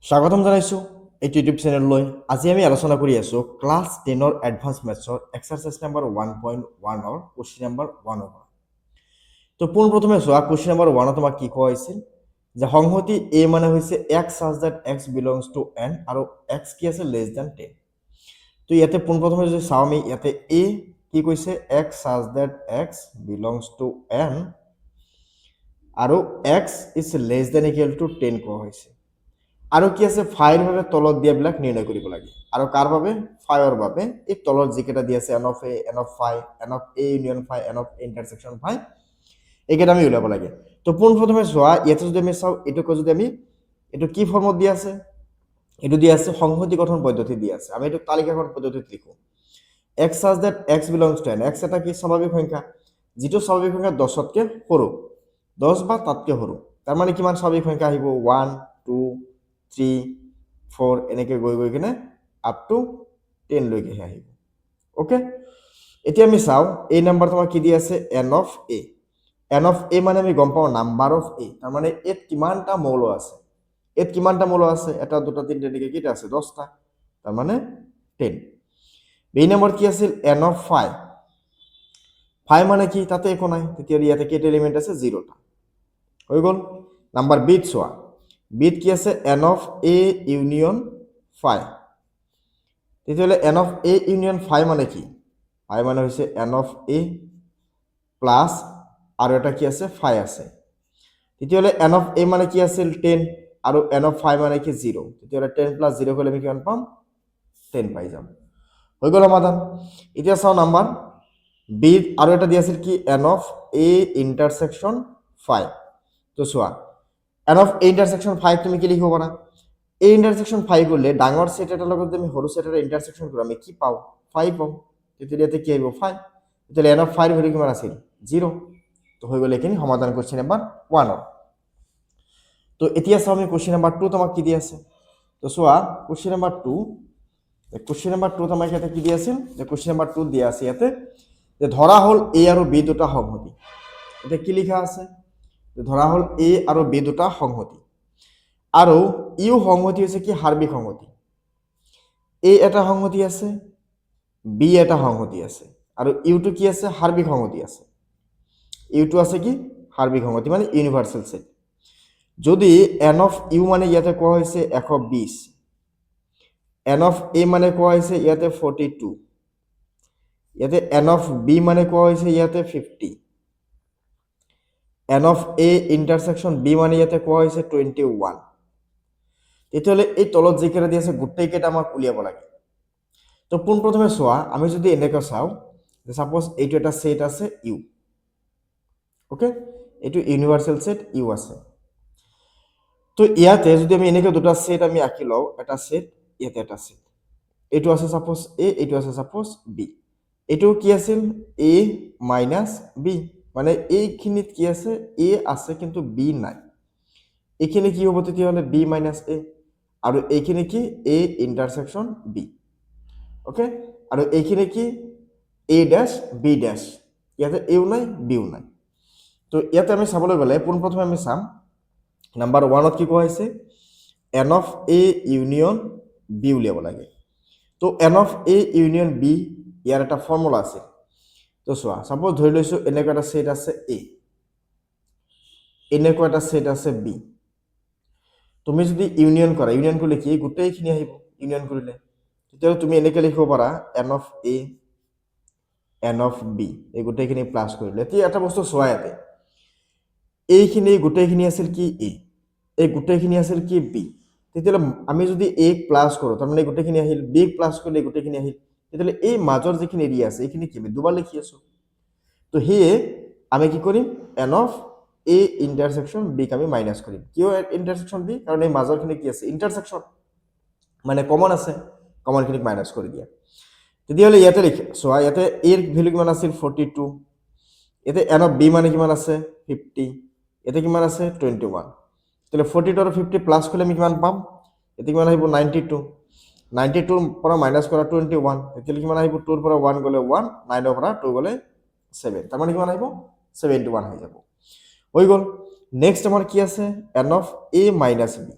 স্বাগতম জানাইছো এই ইউটিউব চেনেললৈ। আজি আমি আলোচনা কৰি আছো ক্লাছ 10ৰ এডভান্স মেথছৰ এক্সাৰসাইজ নাম্বাৰ 1.1ৰ কোৱেশ্চন নাম্বাৰ 1ৰ পৰা। তো পোনপ্ৰথমে চোৱা কোৱেশ্চন নাম্বাৰ 1ত তোমাক কি কোৱা হৈছিল যে সংহতি a মানে হৈছে x such that x belongs to n আৰু x কি আছে লেছ দেন 10। তো ইয়াতে পোনপ্ৰথমে যদি চাওঁ আমি ইয়াতে a কি কৈছে x such that x belongs to n আৰু x is less than equal to 10 কোৱা হৈছে। আৰু কি আছে ফাইৰ ভাবে তলত দিয়াবিলাক নিৰ্ণয় কৰিব লাগে আৰু কাৰ বাবে ফাইৰ বাবে এই তলত যিকেইটা দি আছে n of A n of phi n of A union phi n of A intersection phi এইকেইটা আমি উলিয়াব লাগে। তো পোনপ্ৰথমে চোৱা ইয়াতে যদি আমি চাওঁ এইটোকে যদি আমি এইটো কি ফৰ্মত দি আছে এইটো দি আছে সংহতি গঠন পদ্ধতি দি আছে। আমি এইটো তালিকাখন পদ্ধতিত লিখো x such that x belongs to n। x এটা কি স্বাভাৱিক সংখ্যা যিটো স্বাভাৱিক সংখ্যা 10তকৈ সৰু 10 বা তাতকৈ সৰু তাৰ মানে কিমান স্বাভাৱিক সংখ্যা আহিব 1 2 3 4 এনেকৈ গৈ গৈ কিনে আপ টু 10 লৈকে আহিব। ওকে এতিয়া আমি চাওঁ এই নাম্বাৰ তোমাক কি দি আছে n of a। n of a মানে আমি গম পাওঁ নাম্বাৰ অফ a তাৰ মানে এত কিমানটা মৌল আছে এত কিমানটা মৌল আছে এটা দুটা তিনটা এনেকৈ কেইটা আছে 10টা তাৰ মানে 10। বি নম্বৰ কি আছিল n অফ ফাই ফাই মানে কি তাতে একো নাই তেতিয়াহ'লে ইয়াতে কেইটা এলিমেণ্ট আছে 0টা হৈ গ'ল। নাম্বাৰ বিত চোৱা বিত কি আছে n অফ a ইউনিয়ন ফাই তেতিয়াহ'লে n অফ a ইউনিয়ন ফাই মানে কি ফাই মানে হৈছে n অফ a প্লাছ আৰু এটা কি আছে ফাই আছে তেতিয়াহ'লে n অফ a মানে কি আছিল 10 আৰু n অফ ফাই মানে কি 0 তেতিয়াহ'লে 10 প্লাছ 0 কৰিলে আমি কিমান পাম 10 পাই যাম হৈ গ'ল সমাধান। এতিয়া চাওঁ নাম্বাৰ বি আৰু এটা দি আছিল কি n অফ a ইন্টাৰসেকশন ফাই। তো চোৱা n অফ a ইন্টাৰসেকশন ফাই তুমি কি লিখিব পাৰা a ইন্টাৰসেকশন ফাই কৰলে ডাঙৰ সেট এটাৰ লগত যদি আমি সৰু সেট এটা ইন্টাৰসেকশন কৰো আমি কি পাও 5 পাও তেতিয়াহ'লে ইয়াতে কি আহিব 5 তেতিয়াহ'লে n অফ 5 ভ্যালু কিমান আছিল 0। তো হৈ গ'ল এখিনি সমাধান কোৱেশ্চন নাম্বাৰ 1 ৰ। তো এতিয়া চাও আমি কোৱেশ্চন নাম্বাৰ 2 তোমাক কি দি আছে। তো চোৱা কোৱেশ্চন নাম্বাৰ 2 কোৱেশ্চন নাম্বাৰ 2 তোমাক ইয়াতে কি দি আছিল যে কোৱেশ্চন নাম্বাৰ 2 দিয়া আছে ইয়াতে যে ধৰা হল a আৰু b দুটা সংহতি। এটা কি লিখা আছে ধৰা হল a আৰু b দুটা সংহতি আৰু ইউ সংহতি হৈছে কি হাৰ্বিক সংহতি a এটা সংহতি আছে b এটা সংহতি আছে আৰু ইউটো কি আছে হাৰ্বিক সংহতি আছে ইউটো আছে কি হাৰ্বিক সংহতি মানে ইউনিভাৰ্সেল সেট। যদি n অফ ইউ মানে ইয়াতে কোৱা হৈছে 120 n অফ a মানে কোৱা হৈছে ইয়াতে 42 ইয়াতে n অফ b মানে কোৱা হৈছে ইয়াতে 50 n অফ a ইন্টাৰসেকশন b মানে ইয়াতে কোৱা হৈছে 21 তেতিয়াহ'লে এই তলত যিকেইটা দি আছে গোটেইকেইটা আমাক উলিয়াব লাগে। তো পোনপ্ৰথমে চোৱা আমি যদি এনেকৈ চাওঁ যে সাপোজ এইটো এটা সেট আছে ইউ ওকে এইটো ইউনিভাৰ্সেল সেট ইউ আছে। তো ইয়াতে যদি আমি এনেকৈ দুটা সেট আমি আঁকি লওঁ এটা সেট ইয়াতে এটা সেট এইটো আছে সাপোজ এ এইটো আছে সাপোজ বি এইটো কি আছিল এ মাইনাছ বি মানে এইখিনিত কি আছে এ আছে কিন্তু বি নাই এইখিনি কি হ'ব তেতিয়াহ'লে বি মাইনাছ এ আৰু এইখিনি কি এ ইন্টাৰসেকশন বি ওকে আৰু এইখিনি কি এ ড্যাশ বি ড্যাশ ইয়াতে এও নাই বিও নাই। তো ইয়াতে আমি চাবলৈ গ'লে পোনপ্ৰথমে আমি চাম নাম্বাৰ 1ত কি কোৱা হৈছে n of a union b উলিয়াব লাগে। তো n of a union b ইয়াৰ এটা ফৰ্মুলা আছে। তো চোৱা সাপোজ ধৰি লৈছো এনেকুৱা এটা সেট আছে a এনেকুৱা এটা সেট আছে b তুমি যদি ইউনিয়ন কৰা ইউনিয়ন কৰিলে কি গোটেইখিনি আহিব ইউনিয়ন কৰিলে তেতিয়াহ'লে তুমি এনেকৈ লিখিব পাৰা n of a n of b এই গোটেইখিনি প্লাছ কৰিলে এতিয়া এটা বস্তু চোৱা ইয়াতে এইখিনি গোটেইখিনি আছিল কি a এই গোটেইখিনি আছিল কি b তেতিয়াহ'লে আমি যদি a প্লাছ কৰোঁ তাৰমানে গোটেইখিনি আহিল b প্লাছ কৰিলে গোটেইখিনি আহিল তেতিয়াহ'লে এই মাজৰ যিখিনি এৰিয়া আছে এইখিনি কি আমি দুবাৰ লিখি আছো। তো সেয়ে আমি কি কৰিম n অফ a ইন্টাৰসেকশন b ক আমি মাইনাছ কৰিম কিয় ইন্টাৰসেকশন b কাৰণ এই মাজৰখিনি কি আছে ইন্টাৰসেকশন মানে কমন আছে কমনখিনিক মাইনাছ কৰি দিয়া তেতিয়াহ'লে ইয়াতে লিখি চোৱা ইয়াতে a ৰ ভ্যালু কিমান আছিল 42 ইয়াতে n অফ b মানে কিমান আছে 50 ইয়াতে কিমান আছে 21 তেতিয়াহ'লে 42 আৰু 50 প্লাছ কৰিলে আমি কিমান পাম ইয়াতে কিমান আহিব 92 92 পৰা মাইনাছ কৰা 21 তেতিয়াহ'লে কিমান আহিব 2 ৰ পৰা 1 গ'লে 1 9 ৰ পৰা 2 গ'লে 7 তাৰ মানে কিমান আহিব 71 হৈ যাব হৈ গ'ল। নেক্সট আমাৰ কি আছে n of a minus b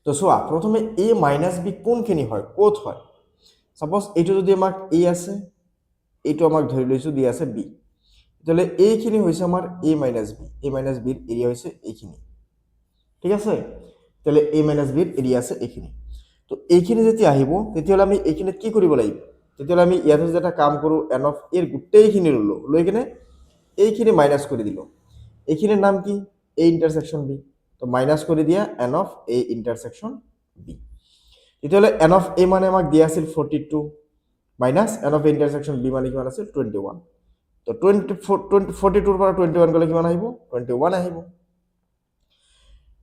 তো চোৱা প্ৰথমে a মাইনাছ b কোনখিনি হয় ক'ত হয় সাপোজ এইটো যদি আমাক a আছে এইটো আমাক ধৰি লৈছো দিয়া আছে b তেতিয়াহ'লে এইখিনি হৈছে আমাৰ a minus b a minus b ৰ এৰিয়া হৈছে এইখিনি ঠিক আছে তেতিয়াহ'লে a মাইনাছ b ৰ এৰিয়া আছে এইখিনি তো এইখিনি যেতিয়া আহিব তেতিয়াহ'লে আমি এইখিনিত কি কৰিব লাগিব তেতিয়াহ'লে আমি ইয়াতে যদি এটা কাম কৰোঁ n of a ৰ গোটেইখিনি ল'লো লৈ কিনে এইখিনি মাইনাছ কৰি দিলোঁ এইখিনিৰ নাম কি a ইণ্টাৰছেকশ্যন b তো মাইনাছ কৰি দিয়া n of a intersection b তেতিয়াহ'লে n of a মানে আমাক দিয়া আছিল 42 minus n of a intersection b মানে কিমান আছিল 21 তো 42 ৰ পৰা 21 গ'লে কিমান আহিব 21 আহিব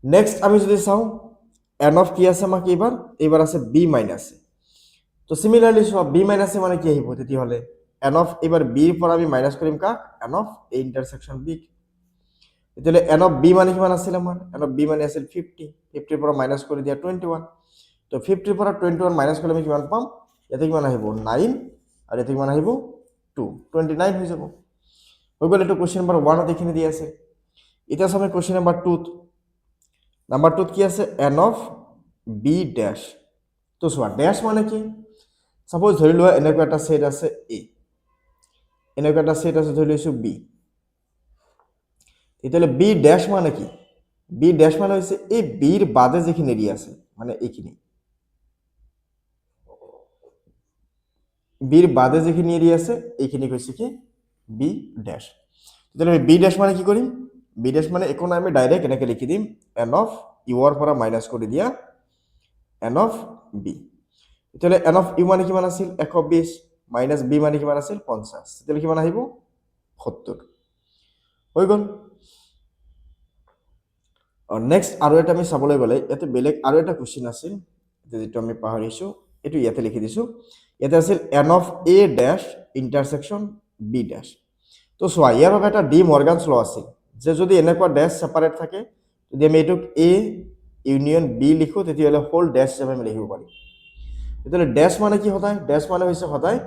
নেক্সট আমি যদি চাওঁ n of কি আছে আমাক এইবাৰ আছে b মাইনাছ তো সিমিলাৰলি চোৱা b মাইনাছ মানে কি আহিব তেতিয়াহ'লে n of এইবাৰ b ৰ পৰা আমি মাইনাছ কৰিম কাক n of a intersection b তেতিয়াহ'লে n of b মানে কিমান আছিল আমাৰ n of b মানে আছিল 50 50 ৰ পৰা মাইনাছ কৰি দিয়া 21 তো 50 ৰ পৰা 21 মাইনাছ কৰিলে আমি কিমান পাম ইয়াতে কিমান আহিব 9 আৰু ইয়াতে কিমান আহিব 2 29 হৈ যাব হৈ গ'ল এইটো কোৱেশ্চন নম্বৰ 1 ত এইখিনি দি আছে এতিয়া চাওঁ আমি কোৱেশ্চন নম্বৰ 2 নাম্বাৰ 2 কি আছে n of b ড্যাশ তো চোৱা ড্যাশ মানে কি সাপোজ ধৰি লোৱা এনেকুৱা এটা সেট আছে a এনেকুৱা এটা সেট আছে ধৰি লৈছো b তেতিয়াহ'লে b ড্যাশ মানে কি b ড্যাশ মানে হৈছে এই b ৰ বাদে যিখিনি এৰিয়া আছে মানে এইখিনি b ৰ বাদে যিখিনি এৰিয়া আছে এইখিনি কৈছে কি b ড্যাশ তেতিয়াহ'লে b ড্যাশ মানে কি কৰিম b ড্যাশ মানে একো নাই আমি ডাইৰেক্ট এনেকৈ লিখি দিম n of u ৰ পৰা মাইনাছ কৰি দিয়া n of b তেতিয়াহ'লে n of u মানে কিমান আছিল 120 মাইনাছ b মানে কিমান আছিল 50 তেতিয়াহ'লে কিমান আহিব 70 হৈ গ'ল নেক্সট আৰু এটা আমি চাবলৈ গ'লে ইয়াতে বেলেগ আৰু এটা কোৱেশ্চন আছিল যেটো আমি পাহৰিছো এটো ইয়াতে লিখি দিছো ইয়াতে আছিল n of a dash intersection b dash তো চোৱা ইয়াৰ বাবে এটা ডি মৰ্গানছ ল আছিল যে যদি এনেকুৱা ড্যাশ সেপাৰেট থাকে যদি আমি এটোক a ইউনিয়ন b লিখো তেতিয়াহ'লে হোল ড্যাশ হিচাপে আমি লিখিব পাৰিম তেতিয়াহ'লে ড্যাশ মানে কি সদায় ড্যাশ মানে হৈছে সদায়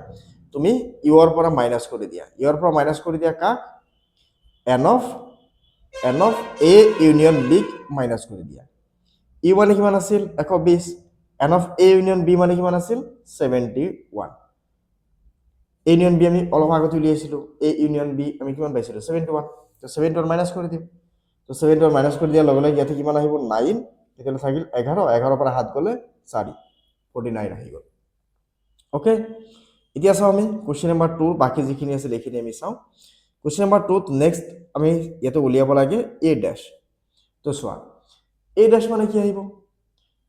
তুমি ইউ ৰ পৰা মাইনাছ কৰি দিয়া ইউ ৰ পৰা মাইনাছ কৰি দিয়া কাক n of a union b minus কৰি দিয়া ইউ মানে কিমান আছিল 120 n of a union b মানে কিমান আছিল 71 a ইউনিয়ন b আমি অলপ আগতে উলিয়াইছিলো a ইউনিয়ন b আমি কিমান পাইছিলো 71 তো 71 মাইনাছ কৰি দিম তো 71 মাইনাছ কৰি দিয়াৰ লগে লগে ইয়াতে কিমান আহিব 9 তেতিয়াহ'লে থাকিল 11 11 পৰা হাত গ'লে 4 49 আহি গ'ল ওকে এতিয়া চাওঁ আমি কোৱেশ্চন নম্বৰ 2 বাকি যিখিনি আছে এইখিনি আমি চাওঁ কোৱেশ্চন নম্বৰ 2 নেক্সট আমি ইয়াতে উলিয়াব লাগে a ড্যাশ তো চোৱা a ড্যাশ মানে কি আহিব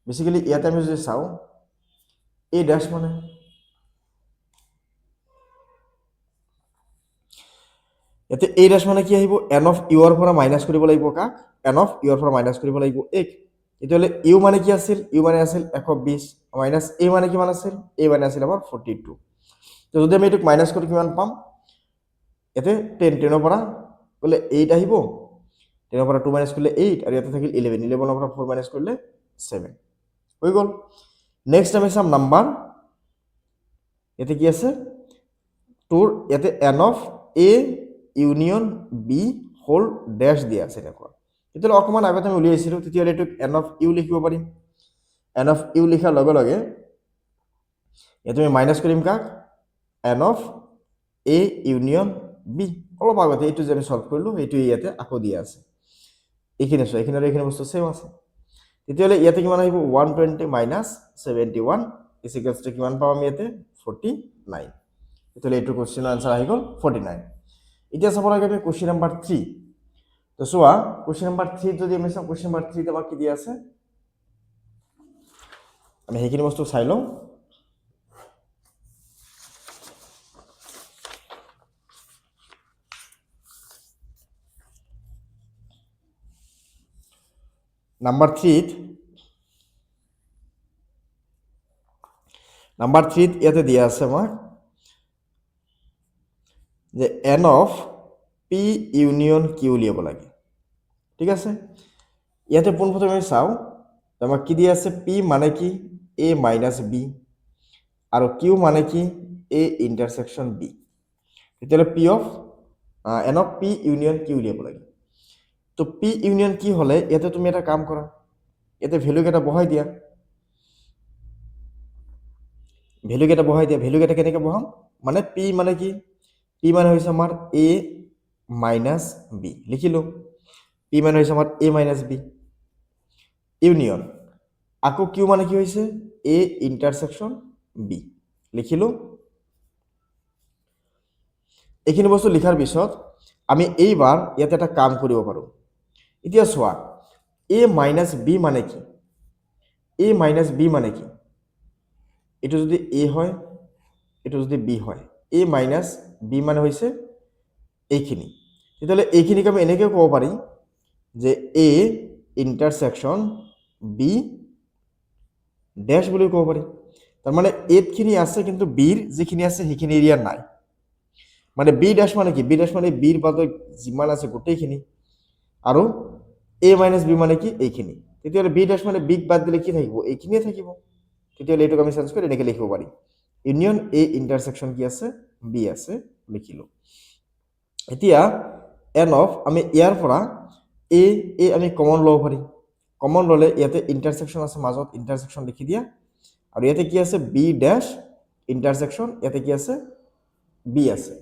বেসিক্যালি ইয়াতে আমি যদি চাওঁ a ড্যাশ মানে ইয়াতে a ড্যাশ মানে কি আহিব n of u ৰ পৰা মাইনাছ কৰিব লাগিব কাক n of u ৰ পৰা মাইনাছ কৰিব লাগিব a তেতিয়াহ'লে u মানে কি আছিল u মানে আছিল 120 মাইনাছ a মানে কিমান আছিল a মানে আছিল আমাৰ 42 তো যদি আমি এটোক মাইনাছ কৰি কিমান পাম এতে 10 10 ৰ পৰা গলে 8 আহিব 10 ৰ পৰা 2 মাইনাছ কৰিলে 8 আৰু ইয়াতে থাকিল 11 11 ৰ পৰা 4 মাইনাছ কৰিলে 7 হৈ গ'ল নেক্সট আমি চাম নাম্বাৰ এতে কি আছে তোৰ ইয়াতে n of a union b whole dash দিয়া আছে এনেকুৱা তেতিয়াহ'লে অকমান আগতে আমি উলিয়াইছিলো তেতিয়াহ'লে এটোক n of u লিখিব পাৰিম n of u লিখাৰ লগে লগে ইয়াতে আমি মাইনাছ কৰিম কাক n of a union b অলপ আগতে এইটো যে আমি সলভ কৰিলো এইটো ইয়াতে আকৌ দিয়া আছে এইখিনি আছে এইখিনি আৰু এইখিনি বস্তু সেম আছে তেতিয়াহ'লে ইয়াতে কিমান আহিব 120 মাইনাছ 71 ইকুৱেলছ টু কিমান পাম আমি ইয়াতে 49 তেতিয়াহ'লে এইটো কোৱেশ্চনৰ আনসাৰ আহি গ'ল 49 এতিয়া চাব লাগে আমি কোৱেশ্চন নম্বৰ 3 তো চোৱা কোৱেশ্চন নম্বৰ 3 যদি আমি চাওঁ কোৱেশ্চন নম্বৰ 3 তে আমাক কি দিয়া আছে আমি সেইখিনি বস্তু চাই লওঁ নাম্বার 3 ইয়াতে দিয়া আছে আমাক যে n of p union q উলিয়াব লাগে ঠিক আছে ইয়াতে পোনপ্ৰথমে আমি চাওঁ আমাক কি দিয়া আছে p মানে কি a মাইনাছ b আৰু q মানে কি a ইণ্টাৰছেকশ্যন b তেতিয়াহ'লে n of p union q উলিয়াব লাগে তো p ইউনিয়ন কি হলে ইয়াতে তুমি এটা কাম কৰা ইয়াতে ভ্যালু কেইটা বহাই দিয়া ভ্যালু কেইটা কেনেকৈ বহাম মানে p মানে কি p মানে হৈছে আমাৰ a মাইনাছ b লিখিলো p মানে হৈছে আমাৰ a মাইনাছ b ইউনিয়ন আকৌ q মানে কি হৈছে a ইন্টাৰসেকশন b লিখিলো এইখিনি বস্তু লিখাৰ পিছত আমি এইবাৰ ইয়াতে এটা কাম কৰিব পাৰো এতিয়া চোৱা a মাইনাছ b মানে কি a মাইনাছ b মানে কি এটো যদি a হয় এটো যদি b হয় a মাইনাছ b মানে হৈছে এইখিনি তেতিয়াহ'লে এইখিনিক আমি এনেকৈ ক'ব পাৰি যে a ইন্টাৰসেকশন b ড্যাশ বুলি ক'ব পাৰি তাৰ মানে a খিনি আছে কিন্তু b ৰ যিখিনি আছে সেইখিনি এৰিয়া নাই মানে b ড্যাশ মানে কি b ড্যাশ মানে b ৰ বাদে যিমান আছে গোটেইখিনি আৰু a মাইনাছ b মানে কি এইখিনি তেতিয়াহ'লে b ড্যাশ মানে b ক বাদ দিলে কি থাকিব এইখিনিয়ে থাকিব তেতিয়াহ'লে এইটোক আমি চেঞ্জ কৰি এনেকৈ লিখিব পাৰি ইউনিয়ন a ইন্টাৰসেকশন কি আছে b আছে লিখিলো এতিয়া n অফ আমি ইয়াৰ পৰা a আমি কমন ল'ব পাৰি কমন ল'লে ইয়াতে ইন্টাৰসেকশন আছে মাজত ইন্টাৰসেকশন লিখি দিয়া আৰু ইয়াতে কি আছে b ড্যাশ ইন্টাৰসেকশন ইয়াতে কি আছে b আছে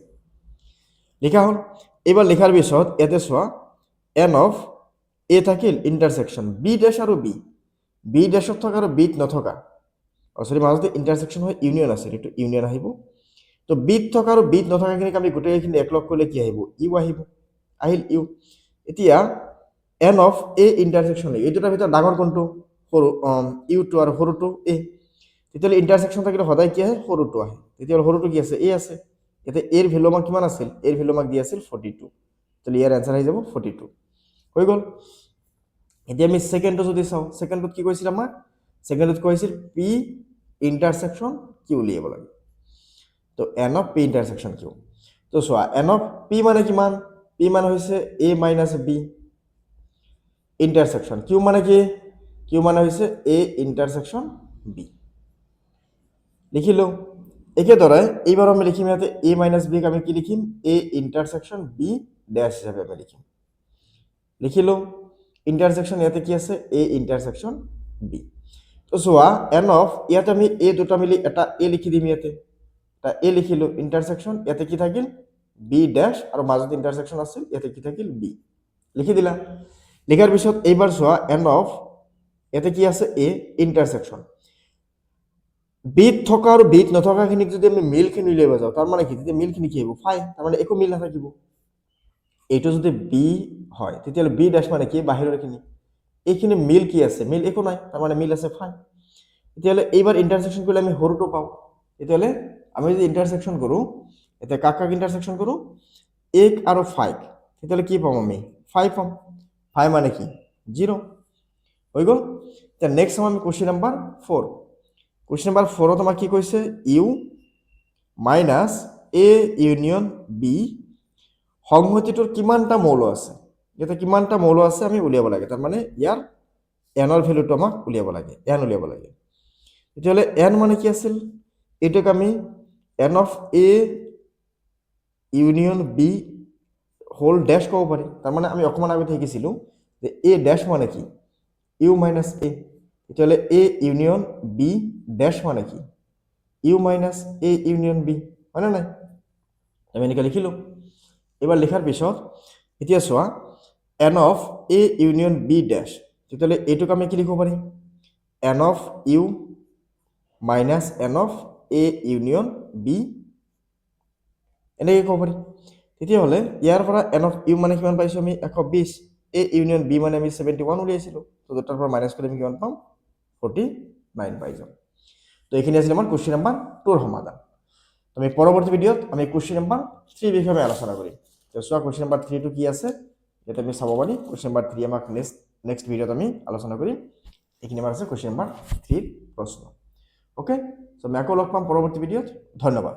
লিখা হল এবাৰ লিখাৰ পিছত ইয়াতে চোৱা n অফ a থাকিল ইন্টাৰসেকশন b ড্যাশ আৰু b ড্যাশত থকা আৰু b ত নথকা সৰি মাজতে ইন্টাৰসেকশন হয় ইউনিয়ন আছে এটো ইউনিয়ন আহিব তো b ত থকা আৰু b ত নথকাখিনি আমি গোটেইখিনি একলগ কৰিলে কি আহিব ইউ আহিব আহিল ইউ এতিয়া n অফ a ইন্টাৰসেকশন এই দুটাৰ ভিতৰত ডাঙৰ কোনটো সৰু ইউ2 আৰু সৰুটো a তেতিয়াহ'লে ইন্টাৰসেকশন থাকিলে সদায় কি আহে সৰুটো আহে তেতিয়াহ'লে সৰুটো কি আছে a আছে ইয়াতে a ৰ ভ্যালু আমাক কিমান আছিল a ৰ ভ্যালু আমাক দি আছিল 42 তাহলে ইয়াৰ आंसर আহি যাব 42 হৈ গল এতিয়া আমি সেকেন্ডটো যদি চাও সেকেন্ডত কি কৈছিল আমাক সেকেন্ডত কৈছিল p ইন্টাৰসেকশন q উলিয়াব লাগে তো n অফ p ইন্টাৰসেকশন q তো চোৱা n অফ p মানে কিমান p মানে হৈছে a মাইনাছ b ইন্টাৰসেকশন q মানে কি q মানে হৈছে a ইন্টাৰসেকশন b লিখিলো একেদৰে এইবাৰ আমি লিখিম ইয়াতে a মাইনাছ b ক আমি কি লিখিম a ইন্টাৰসেকশন b ড্যাশ হিচাপে আমি লিখিম লিখিলো ইন্টাৰসেকশন ইয়াতে কি আছে a ইন্টাৰসেকশন b তো চোৱা n অফ ইয়াতে আমি a দুটা মিলি এটা a লিখি দিম ইয়াতে এটা a লিখিলো ইন্টাৰসেকশন ইয়াতে কি থাকিল b ড্যাশ আৰু মাজত ইন্টাৰসেকশন আছিল ইয়াতে কি থাকিল b লিখি দিলা লিখাৰ পিছত এইবাৰ চোৱা n অফ ইয়াতে কি আছে a ইন্টাৰসেকশন b ত থকা আৰু b ত নথকাখিনিক যদি আমি মিলখিনি উলিয়াব যাওঁ তাৰ মানে কি তেতিয়া মিলখিনি কি হ'ব ফাই তাৰ মানে একো মিল নাথাকিব এইটো যদি b হয় তেতিয়াহ'লে b ড্যাশ মানে কি বাহিৰৰখিনি এইখিনি মিল কি আছে মিল একো নাই তাৰ মানে মিল আছে ফাই তেতিয়াহ'লে এইবাৰ ইন্টাৰসেকশন কৰিলে আমি সৰুটো পাওঁ তেতিয়াহ'লে আমি যদি ইন্টাৰসেকশন কৰো এতিয়া কাক কাক ইন্টাৰসেকশন কৰো 1 আৰু 5 তেতিয়াহ'লে কি পাম আমি 5 পাম 5 মানে কি 0 হৈ গ'ল এতিয়া নেক্সট আমি কোৱেশ্চন নাম্বাৰ 4 কোৱেশ্চন নাম্বাৰ 4 ত আমাক কি কৈছে u minus a union b সংহতিটোৰ কিমানটা মৌল আছে ইয়াতে কিমানটা মৌল আছে আমি উলিয়াব লাগে তাৰ মানে ইয়াৰ n ৰ ভ্যালুটো আমাক উলিয়াব লাগে n উলিয়াব লাগে তেতিয়াহ'লে n মানে কি আছিল এটোক আমি n of a union b whole dash ক'ব পাৰি তাৰ মানে আমি অকমান আগতে শিকিছিলো যে a ড্যাশ মানে কি u মাইনাছ a তেতিয়াহ'লে a ইউনিয়ন b ড্যাশ মানে কি u minus a union b হয় না নাই আমি এনেকৈ লিখিলো এবাৰ লিখাৰ পিছত এতিয়া চোৱা n of a union b dash তেতিয়াহ'লে এইটোক আমি কি লিখিব পাৰি n of u minus n of a union b এনেকৈ ক'ব পাৰি তেতিয়াহ'লে ইয়াৰ পৰা n অফ u মানে কিমান পাইছো আমি 120 a ইউনিয়ন b মানে আমি 71 উলিয়াইছিলো তো দুটাৰ পৰা মাইনাছ কৰি আমি কিমান পাম 49 পাই যাম তো এইখিনি আছিল আমাৰ কোৱেশ্চন নাম্বাৰ 2 ৰ সমাধান আমি পৰৱৰ্তী ভিডিঅ'ত আমি কোৱেশ্চন নাম্বাৰ 3 বিষয়ে আলোচনা কৰিম তো চোৱা কোৱেশ্চন নাম্বাৰ 3 টো কি আছে এটা আমি চাব পাৰি কোৱেশ্চন নাম্বাৰ 3 আমাক নেক্সট ভিডিঅ'ত আমি আলোচনা কৰিম এইখিনি আমাৰ আছে কোৱেশ্চন নাম্বাৰ 3 প্ৰশ্ন ওকে সো আমি আকৌ লগ পাম পৰৱৰ্তী ভিডিঅ'ত ধন্যবাদ